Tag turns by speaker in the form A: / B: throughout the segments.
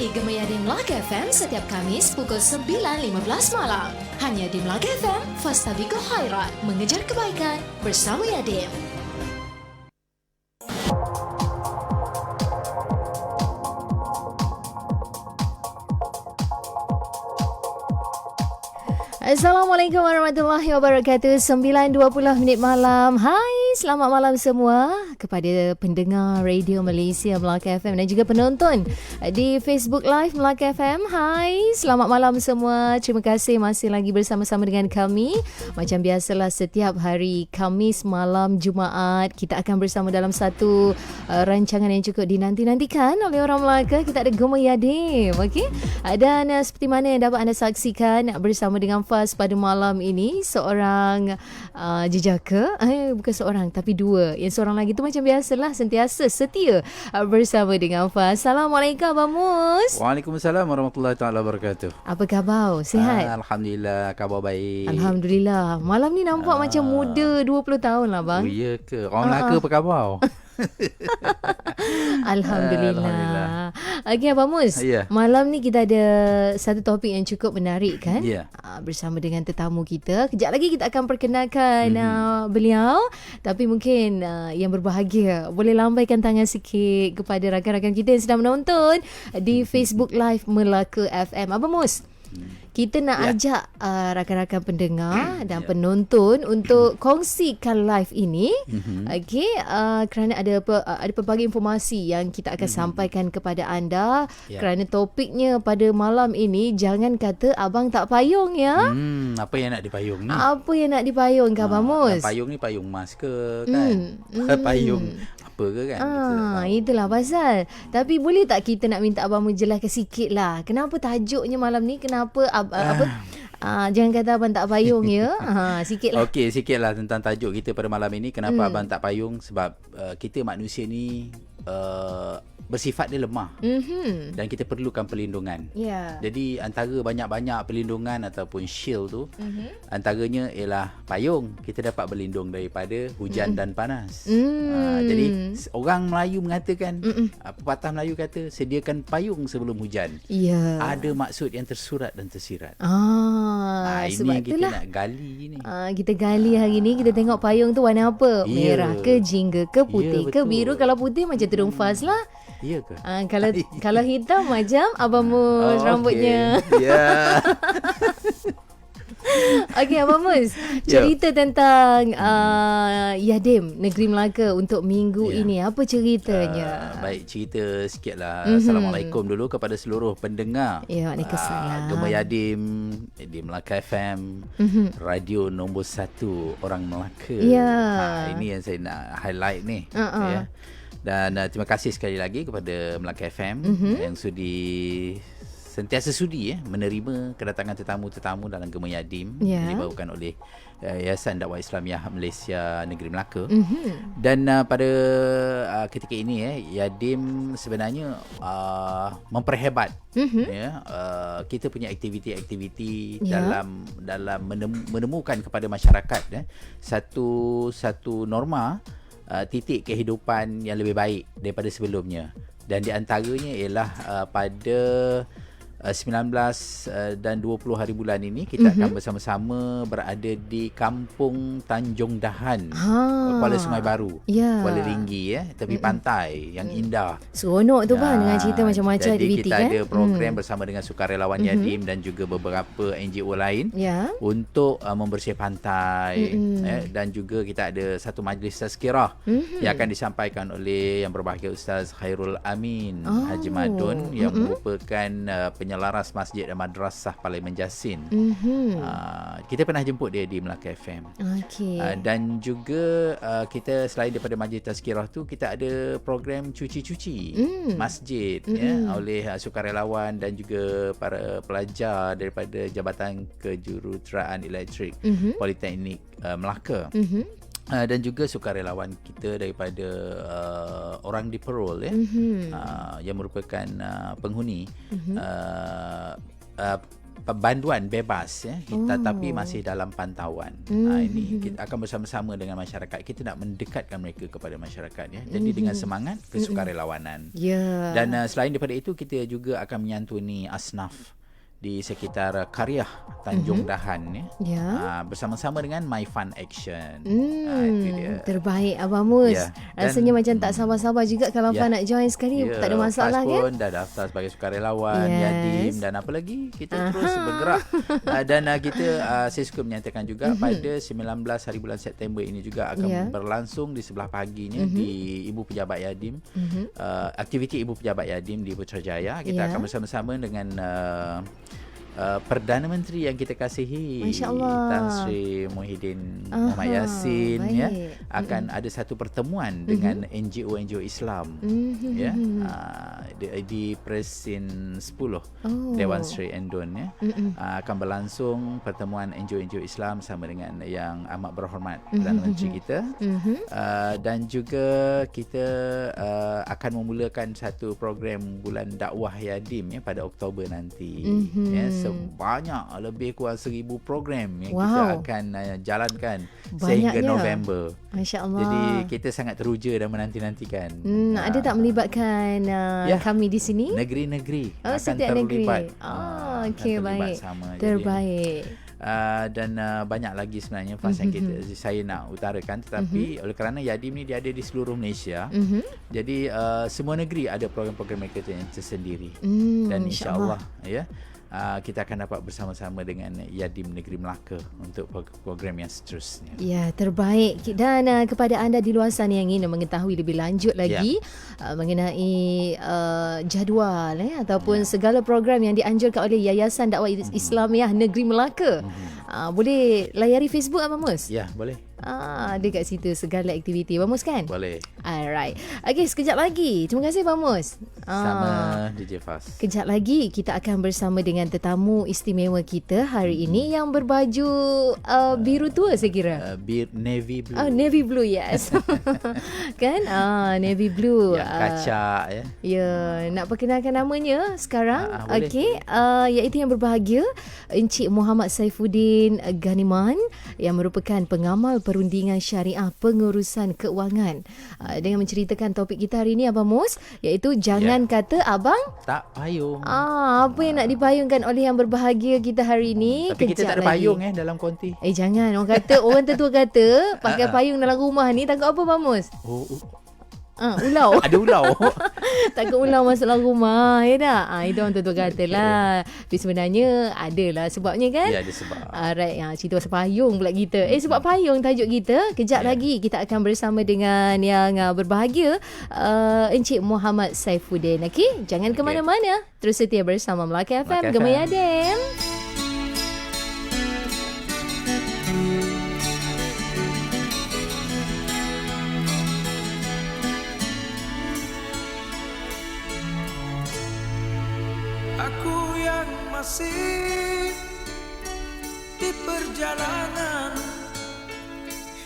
A: Ikuti Gemayar di Melaka FM setiap Kamis pukul 9.15 malam. Hanya di Melaka FM, Fastabiko Khairat, mengejar kebaikan bersama Yadim. Assalamualaikum warahmatullahi wabarakatuh. 9.20 minit malam. Hai, selamat malam semua kepada pendengar Radio Malaysia Melaka FM dan juga penonton di Facebook Live Melaka FM. Hai, selamat malam semua. Terima kasih masih lagi bersama-sama dengan kami. Macam biasalah setiap hari Khamis malam Jumaat kita akan bersama dalam satu rancangan yang cukup dinanti-nantikan oleh orang Melaka. Kita ada Gemayar Yadim, okey? Dan seperti mana yang dapat anda saksikan bersama dengan pada malam ini seorang jejaka, bukan seorang tapi dua. Yang seorang lagi tu macam biasalah sentiasa setia bersama dengan Faz. Assalamualaikum Abang Mus.
B: Waalaikumsalam warahmatullahi taala wabarakatuh.
A: Apa khabar? Sihat?
B: Alhamdulillah, khabar baik.
A: Alhamdulillah. Malam ni nampak macam muda 20 tahun lah bang.
B: Oh iya ke? Orang Melaka apa khabar?
A: Alhamdulillah. Okey Abang Mus, malam ni kita ada satu topik yang cukup menarik kan? Bersama dengan tetamu kita. Kejap lagi kita akan perkenalkan beliau. Tapi mungkin yang berbahagia boleh lambaikan tangan sikit kepada rakan-rakan kita yang sedang menonton di Facebook Live Melaka FM. Abang Mus, kita nak ajak rakan-rakan pendengar dan penonton untuk kongsikan live ini. Okey, kerana ada pelbagai informasi yang kita akan sampaikan kepada anda. Kerana topiknya pada malam ini, jangan kata abang tak payung ya.
B: Apa yang nak dipayung ni?
A: Apa yang nak dipayung ke Abang Mus?
B: Payung ni payung mas ke kan? Payung apa ke kan?
A: Itulah pasal. Tapi boleh tak kita nak minta abang menjelaskan sikit lah, kenapa tajuknya malam ni, kenapa jangan kata abang tak payung ya. Sikit lah.
B: Okey, sikit lah tentang tajuk kita pada malam ini. Kenapa abang tak payung? Sebab kita manusia ni bersifat dia lemah, dan kita perlukan perlindungan. Jadi antara banyak-banyak perlindungan ataupun shield tu, antaranya ialah payung. Kita dapat berlindung daripada hujan dan panas. Jadi orang Melayu mengatakan, pepatah Melayu kata, sediakan payung sebelum hujan. Ada maksud yang tersurat dan tersirat. Ini kita nak gali ni.
A: Kita gali hari ni, kita tengok payung tu warna apa? Merah ke, jingga ke, putih ke, biru. Kalau putih macam tudung Faz lah.
B: Ya ke?
A: Kalau hitam macam Abang Mus rambutnya. Okey Abang Mus, cerita tentang Yadim Negeri Melaka untuk minggu ini. Apa ceritanya?
B: Baik, cerita sikit lah. Assalamualaikum dulu kepada seluruh pendengar.
A: Waalaikumsalam.
B: Gemayar Yadim di Melaka FM, radio nombor 1 orang Melaka. Ini yang saya nak highlight ni. Dan terima kasih sekali lagi kepada Melaka FM yang sentiasa sudi menerima kedatangan tetamu-tetamu dalam Gemayar Yadim yang dibawakan oleh Yayasan Dakwah Islamiah Malaysia Negeri Melaka. Dan pada ketika ini Yadim sebenarnya memperhebat kita punya aktiviti-aktiviti dalam menemukan kepada masyarakat satu norma, titik kehidupan yang lebih baik daripada sebelumnya. Dan di antaranya ialah pada 19 dan 20 hari bulan ini kita akan bersama-sama berada di Kampung Tanjung Dahan, Kuala Sungai Baru, Kuala Ringgi, tepi pantai yang indah.
A: Seronok tu bang dengan cerita macam-macam aktiviti kan.
B: Jadi kita ada program bersama dengan sukarelawan Yadim dan juga beberapa NGO lain untuk membersih pantai, dan juga kita ada satu majlis tazkirah yang akan disampaikan oleh yang berbahagia Ustaz Khairul Amin Haji Madun yang merupakan penyelaras masjid dan madrasah Parlimen Jasin. Kita pernah jemput dia di Melaka FM. Dan juga kita selain daripada majlis tazkirah tu, kita ada program cuci-cuci masjid oleh sukarelawan dan juga para pelajar daripada Jabatan Kejuruteraan Elektrik Politeknik Melaka. Dan juga sukarelawan kita daripada orang di Perul yang merupakan penghuni banduan bebas ya kita, tapi masih dalam pantauan. Ini kita akan bersama-sama dengan masyarakat, kita nak mendekatkan mereka kepada masyarakat ya. Jadi dengan semangat kesukarelawanan. Dan selain daripada itu, kita juga akan menyantuni asnaf di sekitar Karyah Tanjung Dahan ya. Bersama-sama dengan My Fun Action. Itu dia.
A: Terbaik Abang Mus. Rasanya macam tak sabar-sabar juga kalau Abang nak join sekali. Tak ada masalah kan?
B: Pun dah daftar sebagai sukarelawan, Yadim dan apa lagi, kita terus bergerak. Dan kita saya suka menyatakan juga pada 19 hari bulan September ini juga akan berlangsung di sebelah paginya di Ibu Pejabat Yadim. Aktiviti Ibu Pejabat Yadim di Putrajaya. Kita akan bersama-sama dengan Perdana Menteri yang kita kasihi, Tan Sri Muhyiddin Muhammad Yassin ya, akan ada satu pertemuan dengan NGO Islam ya, di Presin 10 Dewan Sri Endon ya. Akan berlangsung pertemuan NGO Islam sama dengan yang amat berhormat Perdana Menteri kita. Dan juga kita akan memulakan satu program bulan dakwah Yadim ya pada Oktober nanti ya. Banyak, lebih kurang 1,000 program yang kita akan jalankan sehingga November.
A: Masya Allah.
B: Jadi kita sangat teruja dan menanti-nantikan.
A: Ada tak melibatkan kami di sini?
B: Negeri-negeri akan terlibat.
A: Okey, baik. Terbaik.
B: Dan banyak lagi sebenarnya fasa yang saya nak utarakan, tetapi oleh kerana Yadim ni dia ada di seluruh Malaysia, jadi semua negeri ada program-program mereka yang tersendiri. Dan insya-Allah ya, kita akan dapat bersama-sama dengan Yadim Negeri Melaka untuk program yang seterusnya. Ya,
A: terbaik. Dan kepada anda di luar sana yang ingin mengetahui lebih lanjut lagi mengenai jadual ataupun segala program yang dianjurkan oleh Yayasan Dakwah Islamiah Negeri Melaka, boleh layari Facebook Abang Mus?
B: Ya, boleh.
A: Ada kat situ segala aktiviti Abang Mus kan?
B: Boleh.
A: Alright. Okey, sekejap lagi. Terima kasih Abang Mus.
B: Sama DJ Fas.
A: Kejap lagi kita akan bersama dengan tetamu istimewa kita hari ini yang berbaju biru tua saya kira.
B: Navy blue.
A: Navy blue, yes. Kan? Navy blue.
B: Yang kacak ya.
A: Ya, nak perkenalkan namanya sekarang. Okey, iaitu yang berbahagia Encik Muhammad Saifuddin Ganiman yang merupakan pengamal perundingan syariah pengurusan keuangan. Dengan menceritakan topik kita hari ini Abang Mus, iaitu jangan kata abang
B: tak payung.
A: Apa yang nak dipayungkan oleh yang berbahagia kita hari ini?
B: Tapi kita tak ada payung dalam konti.
A: Jangan. Orang tetua kata pakai payung dalam rumah ni takut apa Abang Mus? Ulau.
B: Ada ulau.
A: Takut ulau masuk dalam rumah, ya tak? Itu orang tua kata lah. Tapi sebenarnya adalah sebabnya kan?
B: Ya, ada sebab.
A: Alright, cerita pasal payung pula kita. Sebab payung tajuk kita. Kejap lagi kita akan bersama dengan yang berbahagia Encik Muhammad Saifuddin. Okey, jangan ke mana-mana. Terus setia bersama Melaka FM, Gemar Yadim.
C: Aku yang masih di perjalanan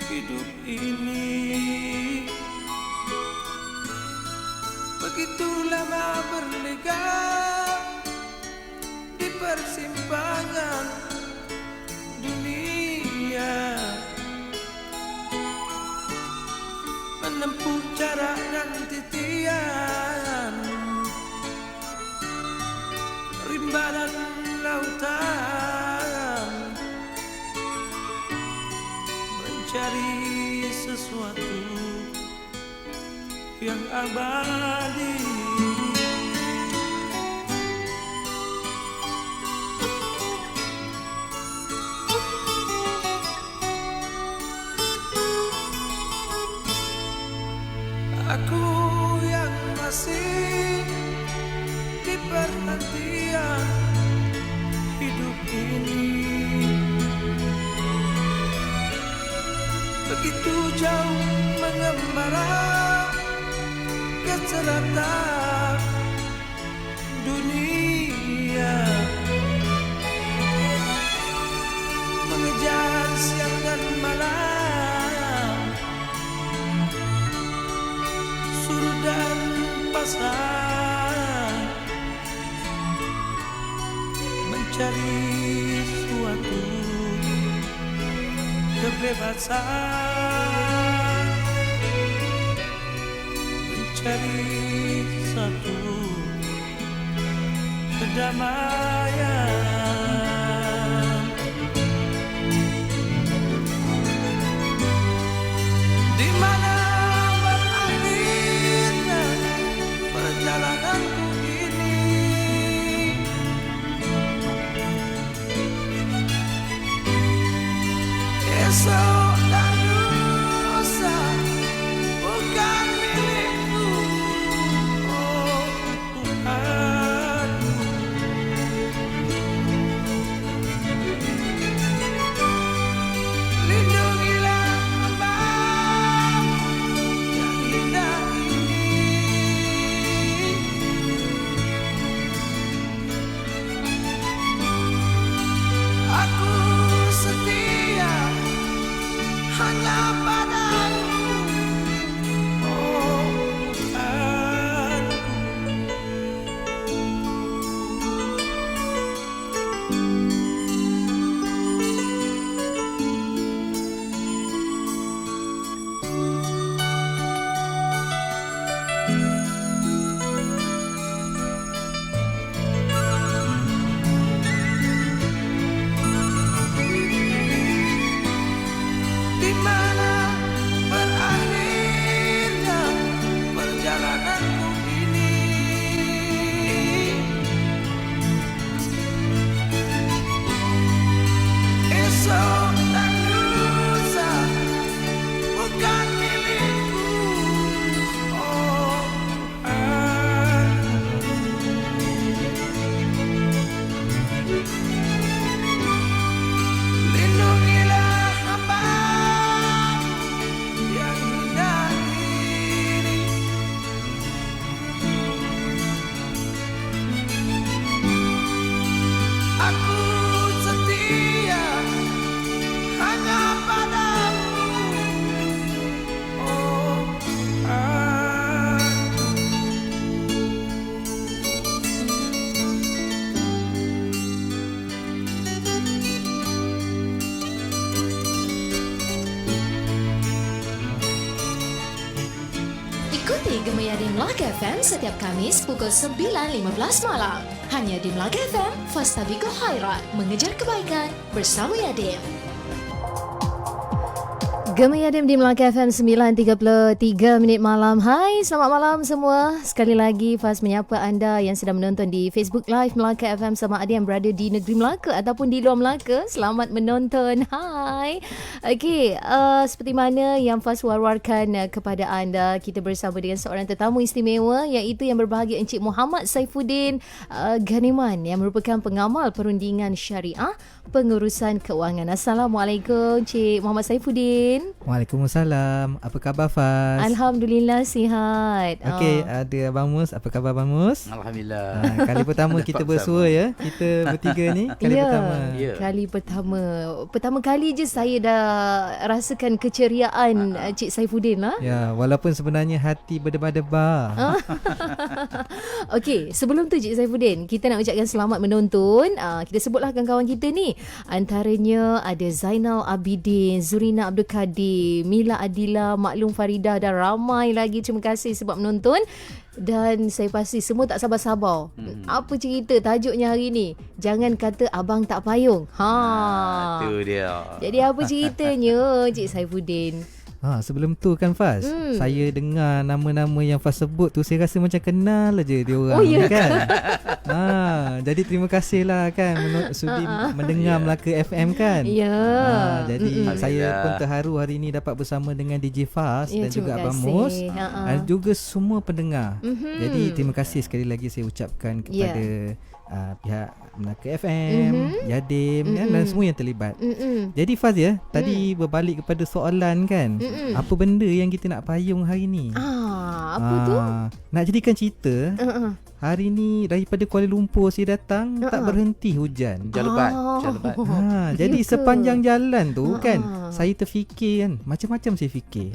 C: hidup ini, begitu lama berliga di persimpangan dunia, menempuh jarak dan titian, rimba dan lautan, mencari sesuatu yang abadi. Aku yang masih di perhentian hidup ini, begitu jauh mengembara ke selatan dunia, mengejar siang dan malam, suruh dan pasang, mencari suatu kebebasan, mencari satu kedamaian, di mana berakhirnya perjalananku ini. Esok dan lusa bukan milikku, oh Tuhan. Lindungilah hamba-Mu yang indah ini. Aku setia hanya padamu, oh Tuhanku. Di mana berakhirnya perjalananku ini. Esok dan lusa bukan milikku, oh Tuhan. Lindungilah hamba-Mu yang indah ini. Aku setia hanya padamu, oh Tuhan.
A: Ikuti Gemaya di Melaka FM setiap Kamis pukul 9.15 malam. Hanya di Melaka FM, Fastabiqul Khairat, mengejar kebaikan bersama Yadim. Gemaya Yadim di Melaka FM 9.33 malam. Hai, selamat malam semua. Sekali lagi Faz menyapa anda yang sedang menonton di Facebook Live Melaka FM sama ada yang berada di negeri Melaka ataupun di luar Melaka. Selamat menonton. Hai. Okey, seperti mana yang Faz war-warkan kepada anda, kita bersama dengan seorang tetamu istimewa iaitu yang berbahagia Encik Muhammad Saifuddin Ghaniman yang merupakan pengamal perundingan syariah pengurusan keuangan. Assalamualaikum Encik Muhammad Saifuddin.
D: Waalaikumsalam. Apa khabar Faz?
A: Alhamdulillah sihat.
D: Okey, ada Abang Mus. Apa khabar Abang Mus?
B: Alhamdulillah.
D: Kali pertama kita bersua ya. Kita bertiga ni kali pertama.
B: Ya.
A: Kali pertama. Pertama kali je saya dah rasakan keceriaan Cik Saifuddin lah.
D: Ya, walaupun sebenarnya hati berdebar-debar.
A: Okey, sebelum tu Cik Saifuddin, kita nak ucapkan selamat menonton. Kita sebutlah kawan-kawan kita ni. Antaranya ada Zainal Abidin, Zurina Abdul Kadir, Mila Adila, Maklum Faridah dan ramai lagi. Terima kasih sebab menonton. Dan saya pasti semua tak sabar-sabar. Apa cerita tajuknya hari ni? Jangan kata abang tak payung.
B: Itu dia.
A: Jadi apa ceritanya Cik Saifuddin?
D: Sebelum tu kan Faz, saya dengar nama-nama yang Faz sebut tu, saya rasa macam kenal aja dia orang.
A: Oh, ya
D: kan? Jadi terima kasih lah kan sudi mendengar Melaka FM kan.
A: Ya.
D: Jadi saya pun terharu hari ini dapat bersama dengan DJ Faz dan juga Abang Mus dan juga semua pendengar. Jadi terima kasih sekali lagi saya ucapkan kepada pihak Melaka FM, Yadim dan semua yang terlibat. Jadi Faz ya, tadi berbalik kepada soalan kan, apa benda yang kita nak payung hari ni?
A: Apa tu?
D: Nak jadikan cerita. Hari ni daripada Kuala Lumpur saya datang tak berhenti hujan.
B: Hujan lebat.
D: Jadi sepanjang jalan tu kan saya terfikir kan, macam-macam saya fikir.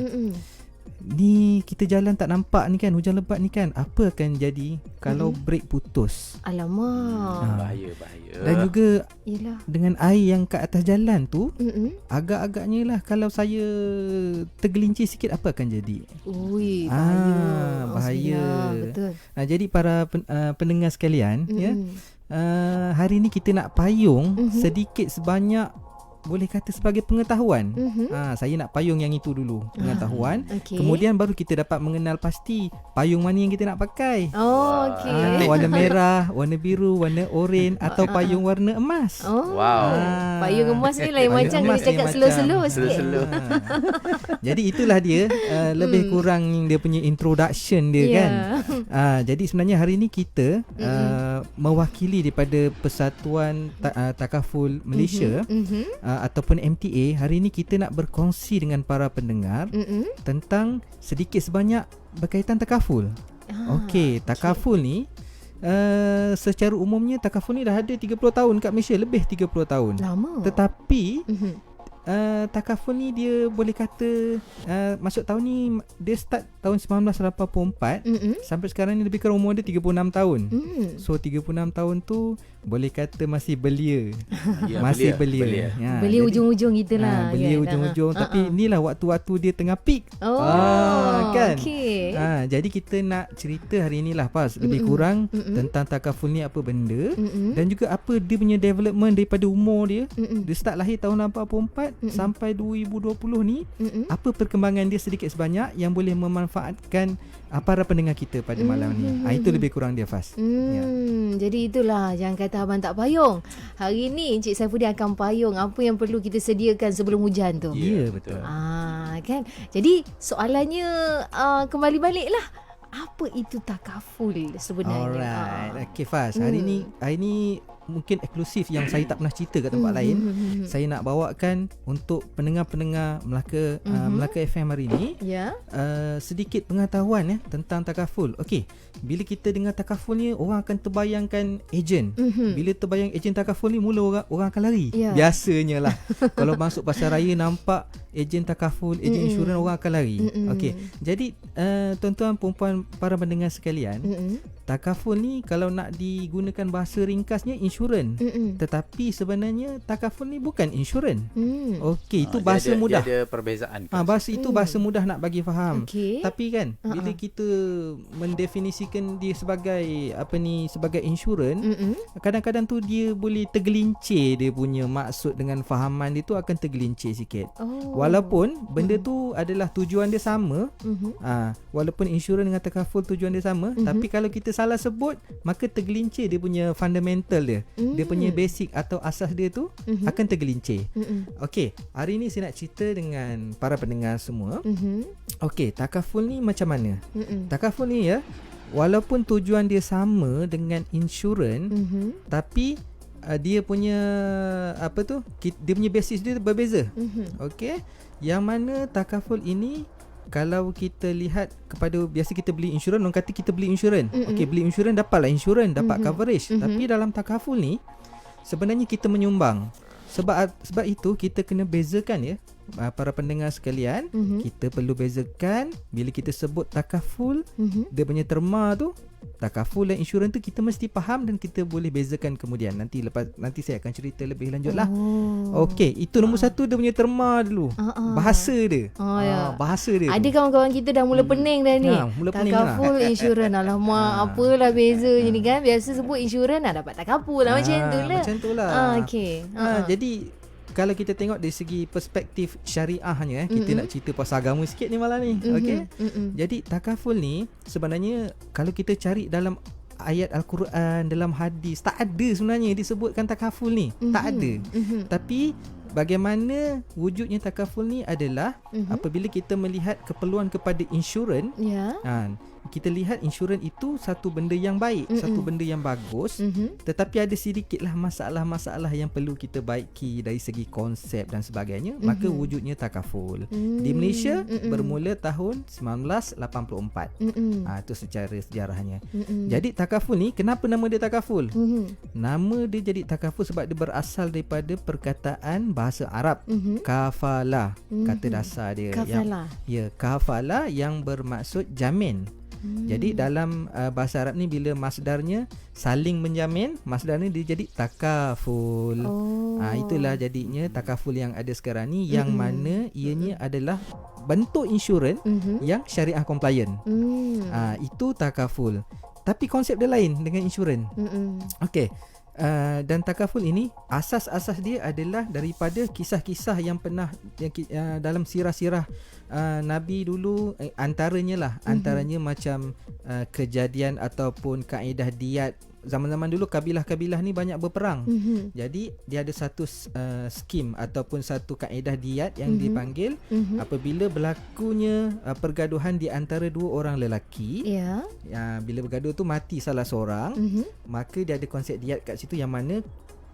D: ni kita jalan tak nampak ni kan, hujan lebat ni kan, apa akan jadi kalau brake putus?
A: Alamak.
B: Bahaya.
D: Dan juga
A: Yelah.
D: dengan air yang kat atas jalan tu, agak-agaknya lah kalau saya tergelincir sikit, apa akan jadi?
A: Ui, bahaya.
D: Bahaya.
A: Betul.
D: Jadi para pendengar sekalian, ya, hari ni kita nak payung sedikit sebanyak, boleh kata sebagai pengetahuan. Saya nak payung yang itu dulu, pengetahuan. Kemudian baru kita dapat mengenal pasti payung mana yang kita nak pakai. Warna merah, warna biru, warna oranye atau payung warna emas.
A: Payung emas ni lain macam kita cakap slow-slow sikit.
D: Jadi itulah dia lebih kurang dia punya introduction dia kan. Jadi sebenarnya hari ni kita mewakili daripada Persatuan Takaful Malaysia ataupun MTA. Hari ni kita nak berkongsi dengan para pendengar tentang sedikit sebanyak berkaitan takaful. Takaful ni secara umumnya takaful ni dah ada 30 tahun kat Malaysia, lebih 30 tahun.
A: Lama.
D: Tetapi takaful ni dia boleh kata masuk tahun ni dia start tahun 1984 sampai sekarang ni lebih kurang umur dia 36 tahun. So 36 tahun tu boleh kata masih belia. Masih belia.
A: Belia ujung-ujung gitulah.
D: Belia ujung-ujung. Tapi inilah waktu-waktu dia tengah peak. Kan? Jadi kita nak cerita hari inilah Faz, lebih kurang tentang takaful ni apa benda, dan juga apa dia punya development daripada umur dia. Dia start lahir tahun 84 sampai 2020 ni, apa perkembangan dia sedikit sebanyak yang boleh memanfaatkan para pendengar kita pada malam ni. Itu lebih kurang dia Faz.
A: Jadi itulah jangan kata abang tak payung. Hari ni Encik Saifuddin akan payung apa yang perlu kita sediakan sebelum hujan tu.
D: Ya, betul.
A: Kan. Jadi soalannya kembali baliklah, apa itu takaful sebenarnya?
D: Alright. Okay Faz, hari ni mungkin eksklusif yang saya tak pernah cerita kat tempat lain. Saya nak bawakan untuk pendengar-pendengar Melaka FM hari ni sedikit pengetahuan tentang takaful. Okey, bila kita dengar takaful ni, orang akan terbayangkan ejen. Bila terbayang ejen takaful ni, mula orang akan lari. Biasanya lah. Kalau masuk pasar raya nampak ejen takaful, ejen insurans, orang akan lari. Okey, jadi tuan-tuan perempuan, para pendengar sekalian, takaful ni kalau nak digunakan bahasa ringkasnya insurans. Tetapi sebenarnya takaful ni bukan insurans. Okey, itu bahasa mudah.
B: Dia ada perbezaan.
D: Bahasa itu bahasa mudah nak bagi faham. Tapi kan bila kita mendefinisikan dia sebagai sebagai insurans, kadang-kadang tu dia boleh tergelincir, dia punya maksud dengan fahaman dia tu akan tergelincir sikit. Walaupun benda tu adalah tujuan dia sama. Walaupun insurans dengan takaful tujuan dia sama, tapi kalau kita salah sebut, maka tergelincir dia punya fundamental dia. Dia punya basic atau asas dia tu akan tergelincir. Okey, hari ni saya nak cerita dengan para pendengar semua. Okey, takaful ni macam mana? Takaful ni walaupun tujuan dia sama dengan insurans, tapi dia punya dia punya basis dia berbeza. Okey, yang mana takaful ini, kalau kita lihat kepada, biasa kita beli insurans, orang kata kita beli insurans. Okey, beli insurans dapatlah insurans, dapat coverage. Tapi dalam takaful ni sebenarnya kita menyumbang. Sebab itu kita kena bezakan para pendengar sekalian. Kita perlu bezakan bila kita sebut takaful, dia punya terma tu, takaful dan insurans tu kita mesti faham, dan kita boleh bezakan kemudian. Nanti saya akan cerita lebih lanjut lah. Okey, itu nombor satu, dia punya terma dulu. Bahasa dia. Bahasa dia.
A: Ada kawan-kawan kita dah mula pening dah ni. Takaful, insurans. Alamak, apalah beza ni kan. Biasa sebut insurans dapat takaful lah, macam tu lah.
D: Macam tu lah.
A: Okey.
D: Jadi kalau kita tengok dari segi perspektif syariahnya, kita nak cerita pasal agama sikit ni malam ni. Okey. Jadi takaful ni sebenarnya kalau kita cari dalam ayat Al-Quran, dalam hadis, tak ada sebenarnya disebutkan takaful ni. Tak ada. Tapi bagaimana wujudnya takaful ni adalah apabila kita melihat keperluan kepada insurans. kita lihat insurans itu satu benda yang baik, satu benda yang bagus, tetapi ada sedikitlah masalah-masalah yang perlu kita baiki dari segi konsep dan sebagainya. Maka wujudnya takaful. Di Malaysia bermula tahun 1984. Itu secara sejarahnya. Jadi takaful ni, kenapa nama dia takaful? Nama dia jadi takaful sebab dia berasal daripada perkataan bahasa Arab, kafala, kata dasar dia.
A: Kafala.
D: Kafala yang bermaksud jamin. Jadi dalam bahasa Arab ni bila masdarnya saling menjamin, masdar ni dia jadi takaful. Itulah jadinya takaful yang ada sekarang ni, yang mana ianya adalah bentuk insurans yang syariah compliant. Itu takaful. Tapi konsep dia lain dengan insurans. Okey. Dan takaful ini asas-asas dia adalah daripada kisah-kisah yang pernah dalam sirah-sirah Nabi dulu, antaranya macam kejadian ataupun kaedah diat. Zaman-zaman dulu kabilah-kabilah ni banyak berperang. Jadi dia ada satu skim ataupun satu kaedah diat yang dipanggil apabila berlakunya pergaduhan di antara dua orang lelaki. Bila bergaduh tu mati salah seorang, maka dia ada konsep diat kat situ yang mana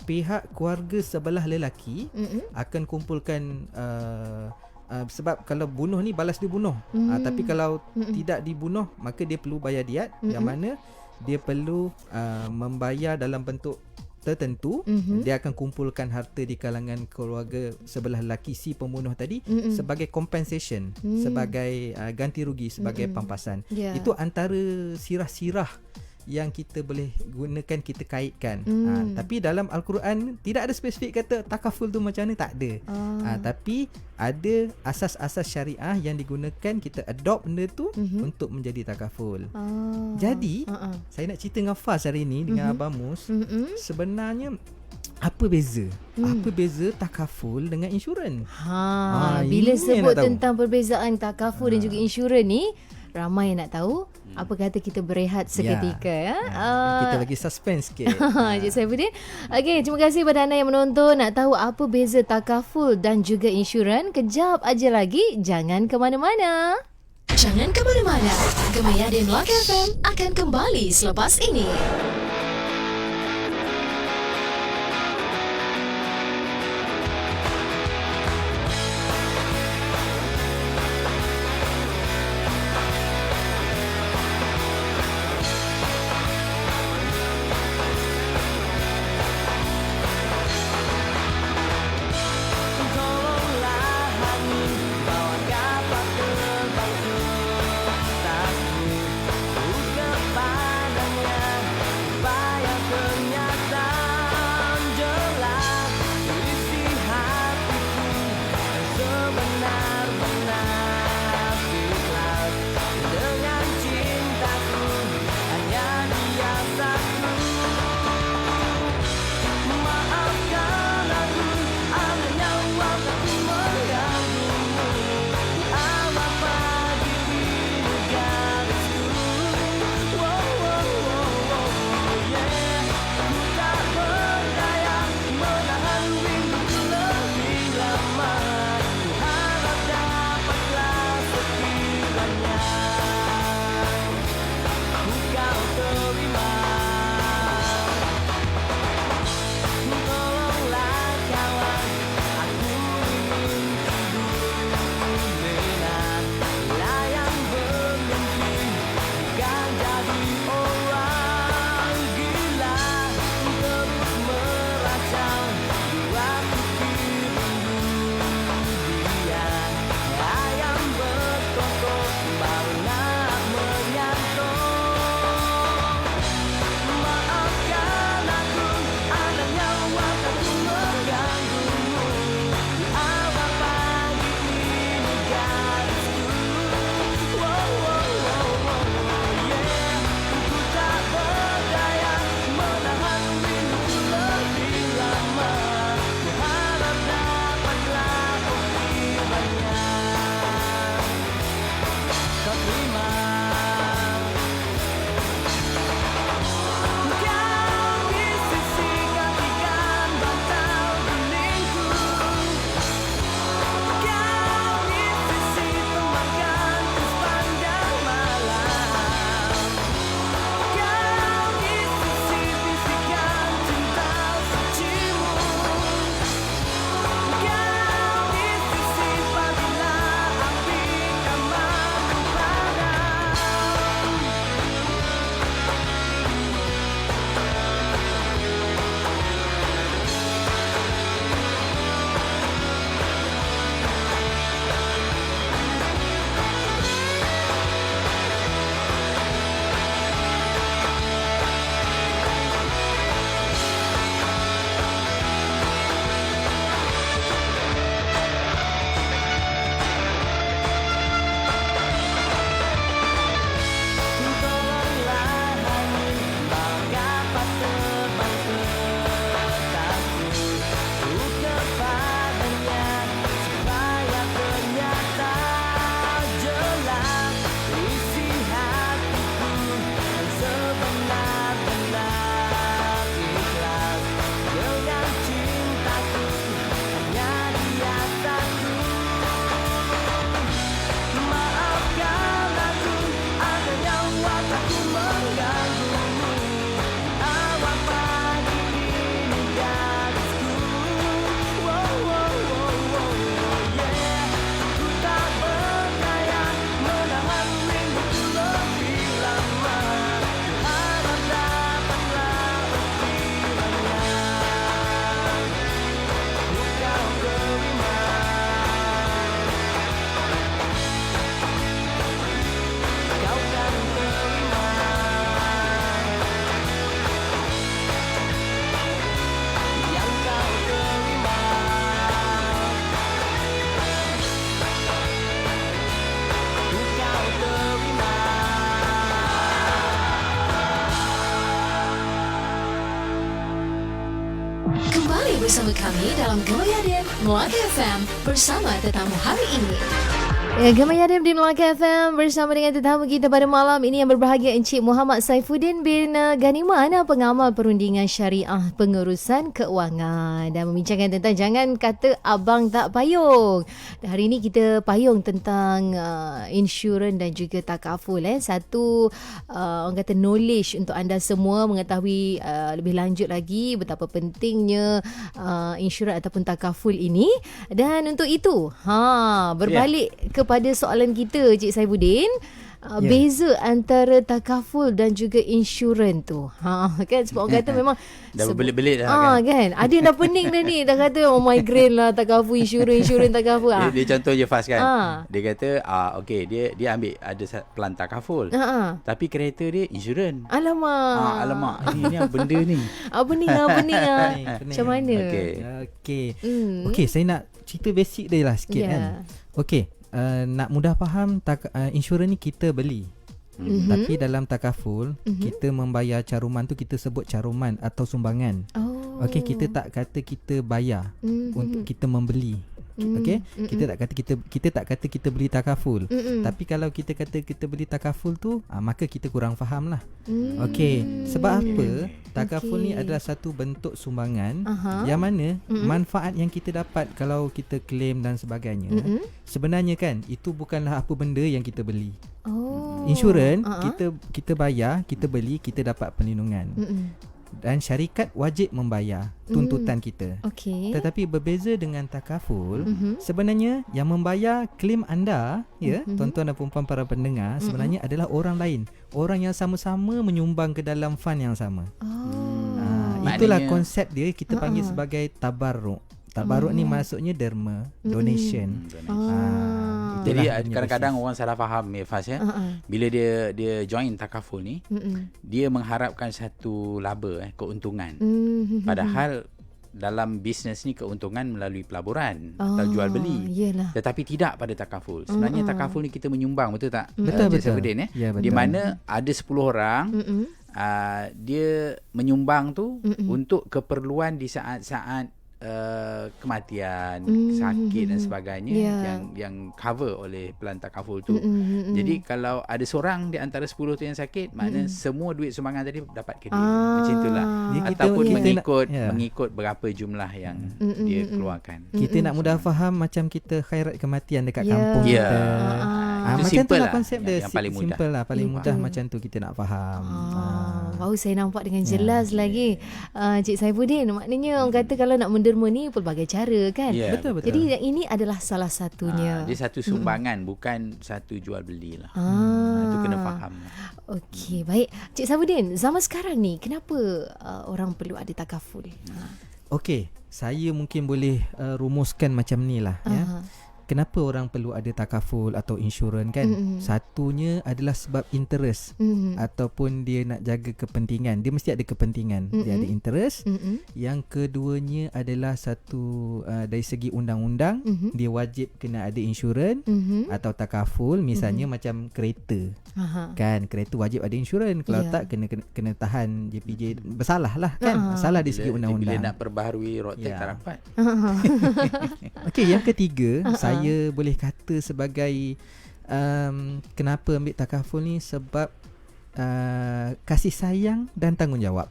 D: pihak keluarga sebelah lelaki akan kumpulkan sebab kalau bunuh ni balas dia bunuh. Tapi kalau tidak dibunuh, maka dia perlu bayar diat, yang mana dia perlu membayar dalam bentuk tertentu. Dia akan kumpulkan harta di kalangan keluarga sebelah lelaki si pembunuh tadi sebagai compensation, sebagai ganti rugi, sebagai pampasan. Itu antara sirah-sirah yang kita boleh gunakan, kita kaitkan. Tapi dalam Al-Quran tidak ada spesifik kata takaful tu macam ni, tak ada. Tapi ada asas-asas syariah yang digunakan, kita adopt benda tu untuk menjadi takaful. Jadi saya nak cerita dengan Faz hari ni, dengan Abang Mus. Sebenarnya apa beza? Apa beza takaful dengan insurans?
A: Bila sebut tentang perbezaan takaful dan juga insurans ni, ramai yang nak tahu. Apa kata kita berehat seketika
D: kita lagi suspense sikit.
A: Encik Saifuddin. Okey, terima kasih kepada anda yang menonton. Nak tahu apa beza takaful dan juga insurans? Kejap aja lagi, jangan ke mana-mana. Jangan ke mana-mana. Gemaya di Melaka FM akan kembali selepas ini.
C: Kepadanya
A: bersama kami dalam Gemayar Melaka FM bersama tetamu hari ini. Gemayar di Melaka FM bersama dengan tetamu kita pada malam ini yang berbahagia Encik Muhammad Saifuddin bin Ganiman, pengamal perundingan syariah pengurusan keuangan, dan membincangkan tentang jangan kata abang tak payung. Dan hari ini kita payung tentang insurans dan juga takaful. Satu orang kata knowledge untuk anda semua mengetahui lebih lanjut lagi betapa pentingnya insurans ataupun takaful ini. Dan untuk itu berbalik kepada soalan kita, Cik Saifuddin, beza antara takaful dan juga insurans tu. Kan sebab orang kata memang
B: dah berbelit-belit dah
A: kan. Ada yang dah pening dah ni, dah kata migraine lah takaful, insurans takaful.
B: Dia contoh je Faz kan. Dia kata okey, dia ambil ada plan takaful. Tapi kereta dia insurans. Alamak. Ini apa benda ni?
A: Apa ni? Macam mana?
D: Okey, saya nak cerita basic dia lah sikit kan. Okey. Nak mudah faham, insurans ni kita beli. Tapi dalam takaful, kita membayar caruman tu kita sebut caruman atau sumbangan. Okey, kita tak kata kita bayar untuk kita membeli. Okey, kita tak kata kita beli takaful. Tapi kalau kita kata kita beli takaful tu, maka kita kurang faham lah. Okey, sebab apa? Takaful ni adalah satu bentuk sumbangan yang mana manfaat yang kita dapat kalau kita claim dan sebagainya, sebenarnya kan itu bukanlah apa benda yang kita beli. Insurans kita bayar, kita beli, kita dapat perlindungan. Dan syarikat wajib membayar tuntutan kita. Tetapi berbeza dengan takaful, sebenarnya yang membayar klaim anda, tuan-tuan dan puan-puan para pendengar, sebenarnya adalah orang lain, orang yang sama-sama menyumbang ke dalam fund yang sama. Itulah konsep dia, kita panggil sebagai tabarruk. Tabarruk ni maksudnya derma, donation.
B: Jadi kadang-kadang orang salah faham Faz bila dia join takaful ni, dia mengharapkan satu laba, keuntungan. Padahal dalam bisnes ni keuntungan melalui pelaburan atau jual beli. Tetapi tidak pada takaful. Sebenarnya takaful ni kita menyumbang, betul tak?
D: Betul.
B: Ya, di mana ada 10 orang dia menyumbang tu untuk keperluan di saat-saat kematian, sakit dan sebagainya yang cover oleh plan takaful tu. Jadi kalau ada seorang di antara 10 tu yang sakit, maknanya semua duit sumbangan tadi dapat ke dia. Macam itulah. Ataupun mengikut berapa jumlah yang dia keluarkan.
D: Kita nak mudah faham macam kita khairat kematian dekat kampung kita. Macam tu lah konsep dia, yang paling mudah. Simple lah, paling mudah macam tu kita nak faham.
A: Baru saya nampak dengan jelas lagi, Cik Saifuddin. Maknanya orang kata kalau nak menderma ni pelbagai cara kan.
D: Betul.
A: Jadi yang ini adalah salah satunya.
B: Dia satu sumbangan, bukan satu jual beli lah. Itu kena faham.
A: Okey, baik. Cik Saifuddin, zaman sekarang ni kenapa orang perlu ada takaful?
D: Okey, saya mungkin boleh rumuskan macam ni lah. Kenapa orang perlu ada takaful atau insurans kan? Satunya adalah sebab interest, ataupun dia nak jaga kepentingan. Dia mesti ada kepentingan. Dia ada interest. Yang keduanya adalah satu dari segi undang-undang, dia wajib kena ada insurans atau takaful. Misalnya macam kereta. Kan, kereta wajib ada insurans. Kalau tak kena tahan JPJ, bersalah lah kan. Salah dari segi undang-undang.
B: Bila nak perbaharui road tax tak dapat.
D: Okey, yang ketiga, saya boleh kata sebagai kenapa ambil takaful ni, sebab kasih sayang dan tanggungjawab.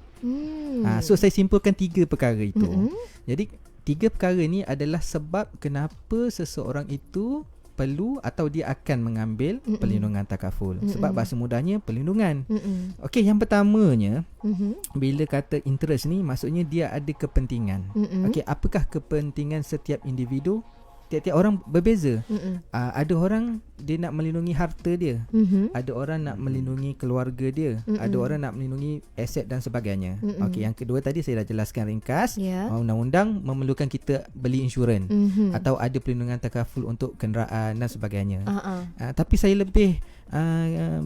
D: So saya simpulkan 3 perkara itu. Jadi 3 perkara ni adalah sebab kenapa seseorang itu perlu atau dia akan mengambil perlindungan takaful. Sebab bahasa mudahnya perlindungan. Okey, yang pertamanya, bila kata interest ni, maksudnya dia ada kepentingan. Okey, apakah kepentingan setiap individu? Tiap-tiap orang berbeza. Ada orang dia nak melindungi harta dia. Ada orang nak melindungi keluarga dia. Ada orang nak melindungi aset dan sebagainya. Okey, yang kedua tadi saya dah jelaskan ringkas. Undang-undang memerlukan kita beli insurans atau ada perlindungan takaful untuk kenderaan dan sebagainya. Tapi saya lebih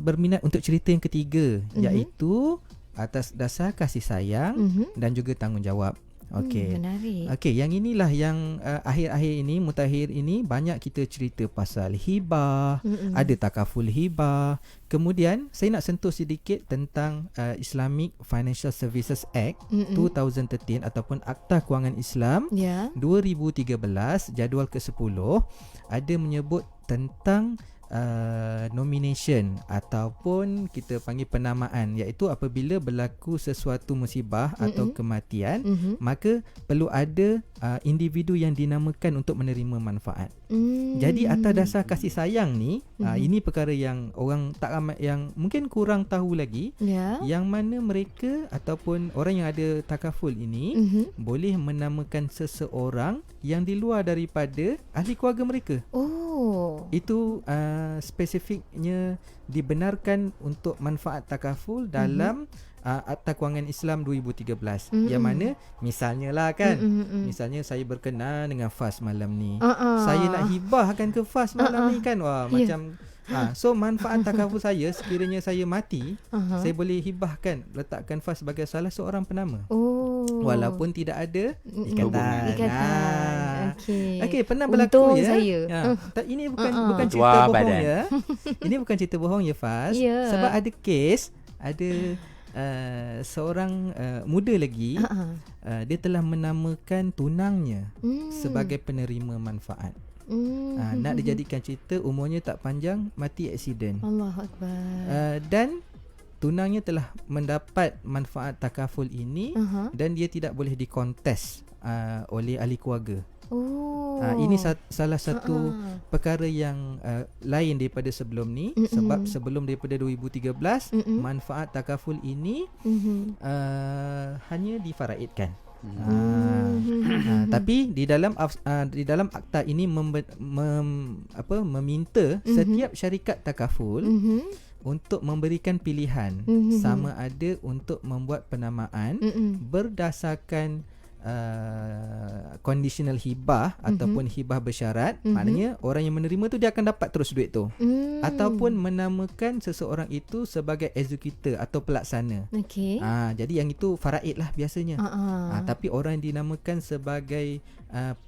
D: berminat untuk cerita yang ketiga, iaitu atas dasar kasih sayang dan juga tanggungjawab. Okey.
A: Menarik.
D: Okey, yang inilah yang akhir-akhir ini, mutakhir ini banyak kita cerita pasal hibah, ada takaful hibah. Kemudian saya nak sentuh sedikit tentang Islamic Financial Services Act 2013 ataupun Akta Kewangan Islam 2013 jadual ke-10 ada menyebut tentang nomination ataupun kita panggil penamaan, iaitu apabila berlaku sesuatu musibah atau kematian, maka perlu ada individu yang dinamakan untuk menerima manfaat. Jadi atas dasar kasih sayang ni, ini perkara yang orang tak ramai, yang mungkin kurang tahu lagi, yang mana mereka ataupun orang yang ada takaful ini boleh menamakan seseorang yang di luar daripada ahli keluarga mereka. Itu spesifiknya dibenarkan untuk manfaat takaful dalam Akta Kewangan Islam 2013 yang mana misalnya lah kan, misalnya saya berkenan dengan FAS malam ni, saya nak hibahkan ke FAS malam ni kan, macam so manfaat takaful saya sekiranya saya mati, saya boleh hibahkan, letakkan FAS sebagai salah seorang penama. Walaupun tidak ada ikatan. Okey, pernah berlaku ya. Ini bukan cerita bohong ya. Ini bukan cerita bohong ya Faz. Sebab ada kes, ada seorang muda lagi, dia telah menamakan tunangnya sebagai penerima manfaat. Nak dijadikan cerita, umurnya tak panjang, mati aksiden.
A: Allahuakbar.
D: Dan tunangnya telah mendapat manfaat takaful ini dan dia tidak boleh dikontes oleh ahli keluarga. Ini salah satu perkara yang lain daripada sebelum ni, sebab sebelum daripada 2013 manfaat takaful ini hanya difaraidkan. Tapi di dalam akta ini meminta setiap syarikat takaful untuk memberikan pilihan sama ada untuk membuat penamaan berdasarkan conditional hibah ataupun hibah bersyarat, maknanya orang yang menerima tu dia akan dapat terus duit tu, ataupun menamakan seseorang itu sebagai executor atau pelaksana. Jadi yang itu faraid lah biasanya. Tapi orang yang dinamakan sebagai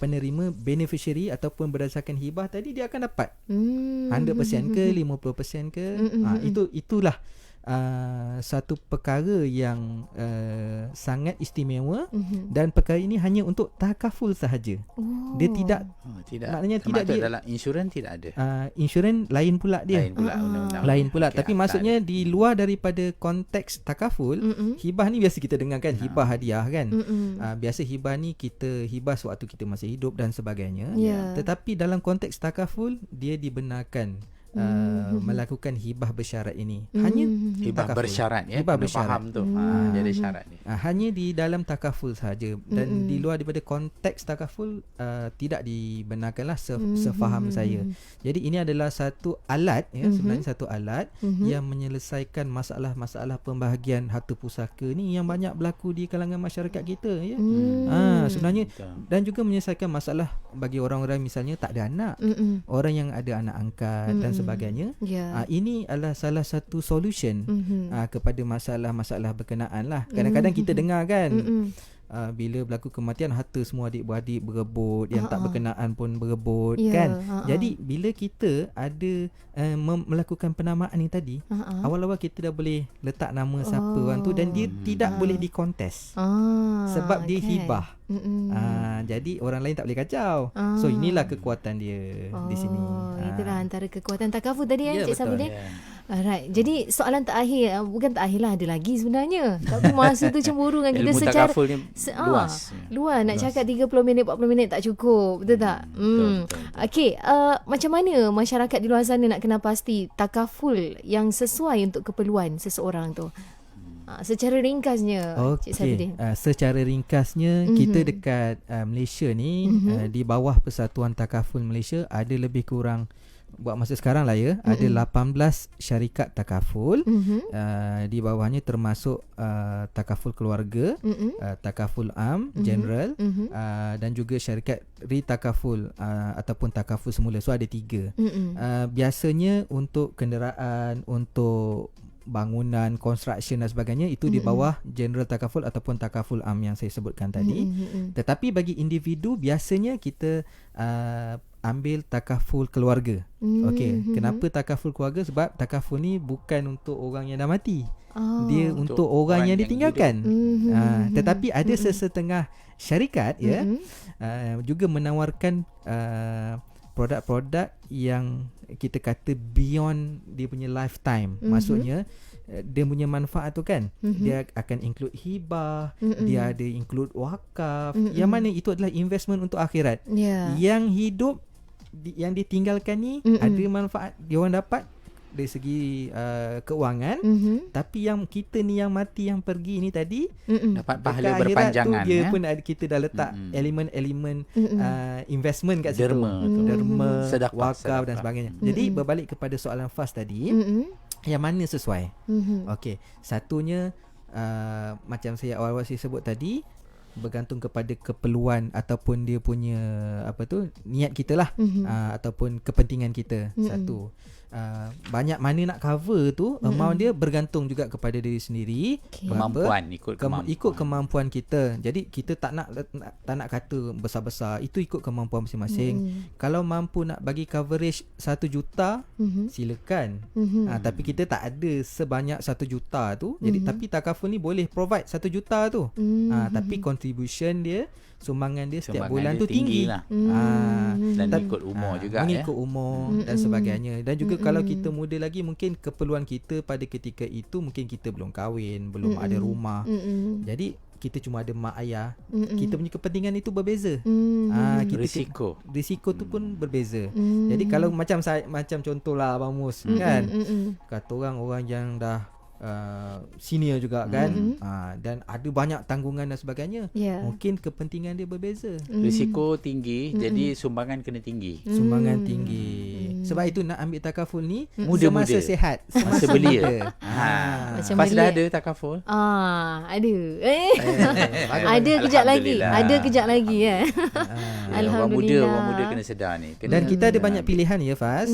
D: penerima, beneficiary ataupun berdasarkan hibah tadi, dia akan dapat 100% ke 50% ke. Itulah satu perkara yang sangat istimewa, dan perkara ini hanya untuk takaful sahaja. Dia tidak, maknanya tidak
B: dalam insurans tidak ada.
D: Insurans lain pula dia. Lain pula.
B: Okay,
D: tapi maksudnya di luar daripada konteks takaful, hibah ni biasa kita dengar kan, hibah hadiah kan. Biasa hibah ni kita hibah sewaktu kita masih hidup dan sebagainya. Tetapi dalam konteks takaful, dia dibenarkan melakukan hibah bersyarat ini. Hanya
B: hibah bersyarat ya.
D: Hibah bersyarat.
B: Faham tu. Jadi syarat ni.
D: Hanya di dalam takaful sahaja, dan di luar daripada konteks takaful tidak dibenarkanlah sefaham saya. Jadi ini adalah satu alat ya, sebenarnya satu alat yang menyelesaikan masalah-masalah pembahagian harta pusaka ni yang banyak berlaku di kalangan masyarakat kita ya. Sebenarnya dan juga menyelesaikan masalah bagi orang-orang misalnya tak ada anak, orang yang ada anak angkat dan sebagainya. Ini adalah salah satu solution kepada masalah-masalah berkenaan lah. Kadang-kadang kita dengar kan, bila berlaku kematian, harta semua adik-beradik berebut, yang tak berkenaan pun berebut kan. Jadi bila kita ada melakukan penamaan ni tadi, awal-awal kita dah boleh letak nama siapa orang tu, dan dia tidak boleh dikontes sebab dia hibah. Jadi orang lain tak boleh kacau. So inilah kekuatan dia di sini.
A: Itulah antara kekuatan takaful tadi Cik Sabudin. Alright. Jadi soalan terakhir, bukan terakhir lah, ada lagi sebenarnya. Tapi masa tu cemburu dengan kita
B: ilmu
A: secara
B: takaful ni luas.
A: Luas. Nak cakap 30 minit 40 minit tak cukup. Betul tak?
B: Betul.
A: Okey, macam mana masyarakat di luar sana nak kenal pasti takaful yang sesuai untuk keperluan seseorang tu? Secara ringkasnya, Cik Sabudin.
D: Secara ringkasnya, kita dekat Malaysia ni, di bawah Persatuan Takaful Malaysia, ada lebih kurang, buat masa sekarang lah ya, ada 18 syarikat takaful. Di bawahnya termasuk takaful keluarga, takaful am, general, dan juga syarikat ritakaful ataupun takaful semula. So ada 3. Biasanya untuk kenderaan, untuk bangunan, construction dan sebagainya, itu di bawah general takaful ataupun takaful am yang saya sebutkan tadi. Tetapi bagi individu biasanya kita ambil takaful keluarga. Okey, kenapa takaful keluarga? Sebab takaful ni bukan untuk orang yang dah mati. Dia untuk orang yang ditinggalkan. Tetapi ada sesetengah syarikat juga menawarkan produk-produk yang kita kata beyond dia punya lifetime. Maksudnya dia punya manfaat tu kan, dia akan include hibah, dia ada include wakaf, yang mana itu adalah investment untuk akhirat. Yang hidup yang ditinggalkan ni ada manfaat dia orang dapat dari segi keuangan, tapi yang kita ni yang mati, yang pergi ni tadi
B: dapat pahala berpanjangan
D: tu, dia pun ada, kita dah letak elemen-elemen investment kat situ, derma, wakaf dan sebagainya. Jadi berbalik kepada soalan FAS tadi, yang mana sesuai? Okey, satunya macam saya awal-awal saya sebut tadi, bergantung kepada keperluan ataupun dia punya niat kita lah, ataupun kepentingan kita. Satu, banyak mana nak cover tu, amount dia bergantung juga kepada diri sendiri.
B: Kemampuan,
D: ikut kemampuan kita. Jadi kita tak nak kata besar-besar, itu ikut kemampuan masing-masing. Kalau mampu nak bagi coverage 1 juta, silakan. Tapi kita tak ada sebanyak 1 juta tu. Jadi tapi takaful ni boleh provide 1 juta tu. Tapi contribution dia, sumbangan dia setiap bulan tu tinggi
B: lah. Dan ikut umur juga,
D: mengikut umur dan sebagainya. Dan juga kalau kita muda lagi, mungkin keperluan kita pada ketika itu mungkin kita belum kahwin, belum ada rumah. Jadi kita cuma ada mak ayah. Kita punya kepentingan itu berbeza. Risiko tu pun berbeza. Jadi kalau macam contohlah Abang Mus kan, kata orang yang dah senior juga kan, dan ada banyak tanggungan dan sebagainya, mungkin kepentingan dia berbeza.
B: Risiko tinggi, jadi sumbangan kena tinggi.
D: Sumbangan tinggi. Sebab itu nak ambil takaful ni
B: muda-muda,
D: semasa sihat,
B: semasa belia. Pas dah ada takaful?
A: Ada. Ada kejap lagi. Alhamdulillah.
B: Orang muda kena sedar ni.
D: Dan kita ada banyak pilihan ya Faz.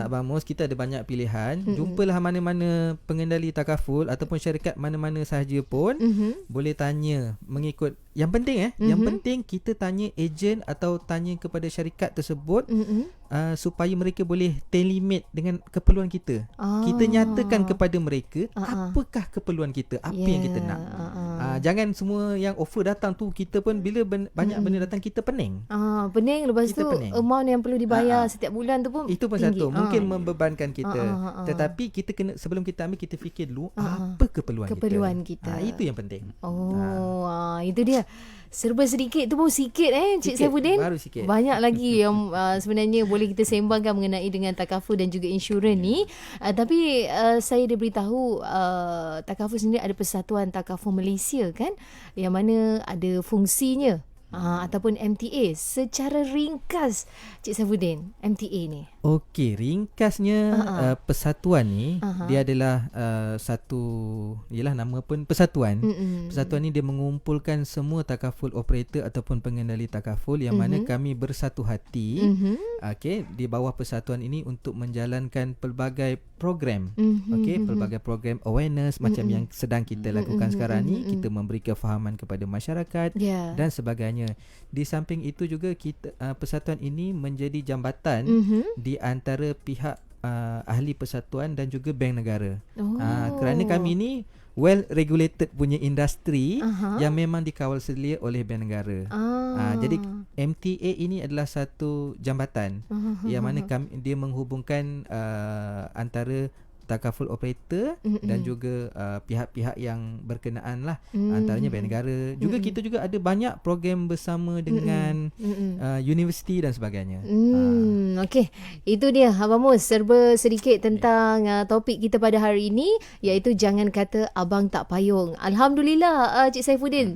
D: Abang Mus, kita ada banyak pilihan. Jumpalah mana-mana pengendali takaful ataupun syarikat mana-mana sahaja pun, boleh tanya mengikut. Yang penting yang penting kita tanya ejen atau tanya kepada syarikat tersebut, supaya mereka boleh tailor-made dengan keperluan kita. Kita nyatakan kepada mereka apakah keperluan kita, apa yang kita nak. Jangan semua yang offer datang tu kita pun bila banyak benda datang kita pening.
A: Pening, lepas kita tu pening. Amount yang perlu dibayar setiap bulan tu pun
D: itu pun tinggi. Satu mungkin membebankan kita. Tetapi kita kena, sebelum kita ambil, kita fikir dulu apa keperluan kita. Itu yang penting.
A: Itu dia. Serba sedikit tu pun sikit Cik Saifuddin.
D: Baru sikit.
A: Banyak lagi yang sebenarnya boleh kita sembangkan mengenai dengan takaful dan juga insurans ni. Tapi saya diberitahu takaful sendiri ada Persatuan Takaful Malaysia kan, yang mana ada fungsinya. Ataupun MTA. Secara ringkas Cik Saifuddin, MTA ni.
D: Okey, ringkasnya persatuan ni dia adalah satu, ialah nama pun persatuan. Persatuan ni dia mengumpulkan semua takaful operator ataupun pengendali takaful yang mana kami bersatu hati okey, di bawah persatuan ini untuk menjalankan pelbagai program. Okey, pelbagai program awareness macam yang sedang kita lakukan sekarang ni, kita memberi kefahaman kepada masyarakat dan sebagainya. Di samping itu juga kita persatuan ini menjadi jambatan di antara pihak ahli persatuan dan juga bank negara. Kerana kami ni well regulated punya industri yang memang dikawal sedia oleh bank negara. Jadi MTA ini adalah satu jambatan yang mana dia menghubungkan antara takaful operator dan juga pihak-pihak yang berkenaan lah, antaranya bank negara. Juga kita juga ada banyak program bersama dengan universiti dan sebagainya.
A: Okey, itu dia Abang Mus, serba sedikit tentang topik kita pada hari ini, iaitu jangan kata abang tak payung. Alhamdulillah Cik Saifuddin,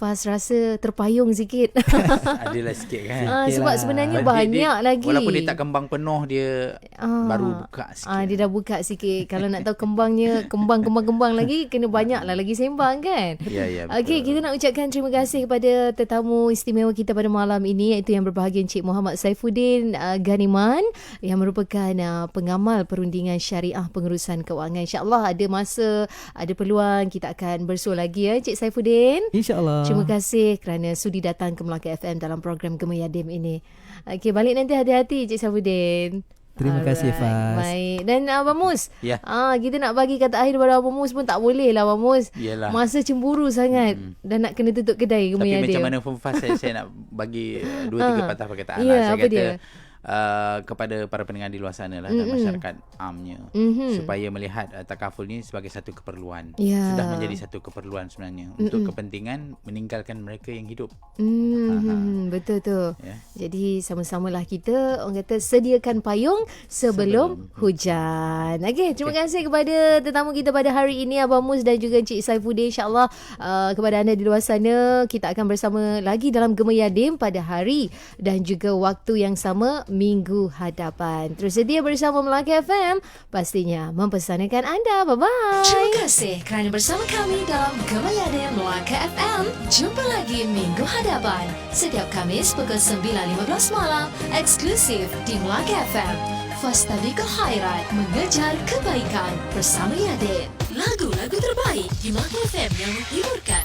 A: Faz rasa terpayung sikit.
B: Adalah sikit kan.
A: Sebab sebenarnya banyak lagi.
B: Walaupun dia tak kembang penuh, dia baru buka sikit.
A: Dia dah buka sikit. Kalau nak tahu kembangnya, kembang lagi, kena banyak lah lagi sembang kan.
B: Ya, betul.
A: Okey, kita nak ucapkan terima kasih kepada tetamu istimewa kita pada malam ini, iaitu yang berbahagia Encik Muhammad Saifuddin Ganiman, yang merupakan pengamal perundingan syariah pengurusan kewangan. InsyaAllah ada masa, ada peluang, kita akan bersua lagi ya Encik Saifuddin.
D: InsyaAllah.
A: Terima kasih kerana sudi datang ke Melaka FM dalam program Gema Yadim ini. Okey, balik nanti hati-hati Encik Saifuddin.
D: Terima kasih Faz.
A: Baik. Dan Abang Mus,
B: Ya.
A: kita nak bagi kata akhir kepada Abang Mus pun tak boleh lah Abang Mus.
B: Yalah.
A: Masa cemburu sangat dan nak kena tutup kedai Gema
B: Tapi
A: Yadim.
B: macam mana pun Faz, saya nak bagi 2-3 patah perkataan
A: Ya,
B: lah. Saya
A: apa
B: kata
A: dia?
B: kepada para pendengar di luar sana lah, dan masyarakat amnya, supaya melihat takaful ni sebagai satu keperluan.
A: Ya.
B: Sudah menjadi satu keperluan sebenarnya untuk kepentingan meninggalkan mereka yang hidup.
A: Betul tu.
B: Ya.
A: Jadi sama-samalah kita, orang kata, sediakan payung sebelum hujan. Okey, terima kasih kepada tetamu kita pada hari ini, Abang Mus dan juga Encik Saifuddin. InsyaAllah kepada anda di luar sana, kita akan bersama lagi dalam Gema Yadim pada hari dan juga waktu yang sama minggu hadapan. Terus sedia bersama Melaka FM, pastinya mempersanakan anda. Bye-bye.
E: Terima kasih kerana bersama kami dalam Gema Yadim Melaka FM. Jumpa lagi minggu hadapan setiap Khamis pukul 9.15 malam, eksklusif di Melaka FM. Fastabiqul Khairat, mengejar kebaikan bersama Yadim. Lagu-lagu terbaik di Melaka FM yang menghiburkan.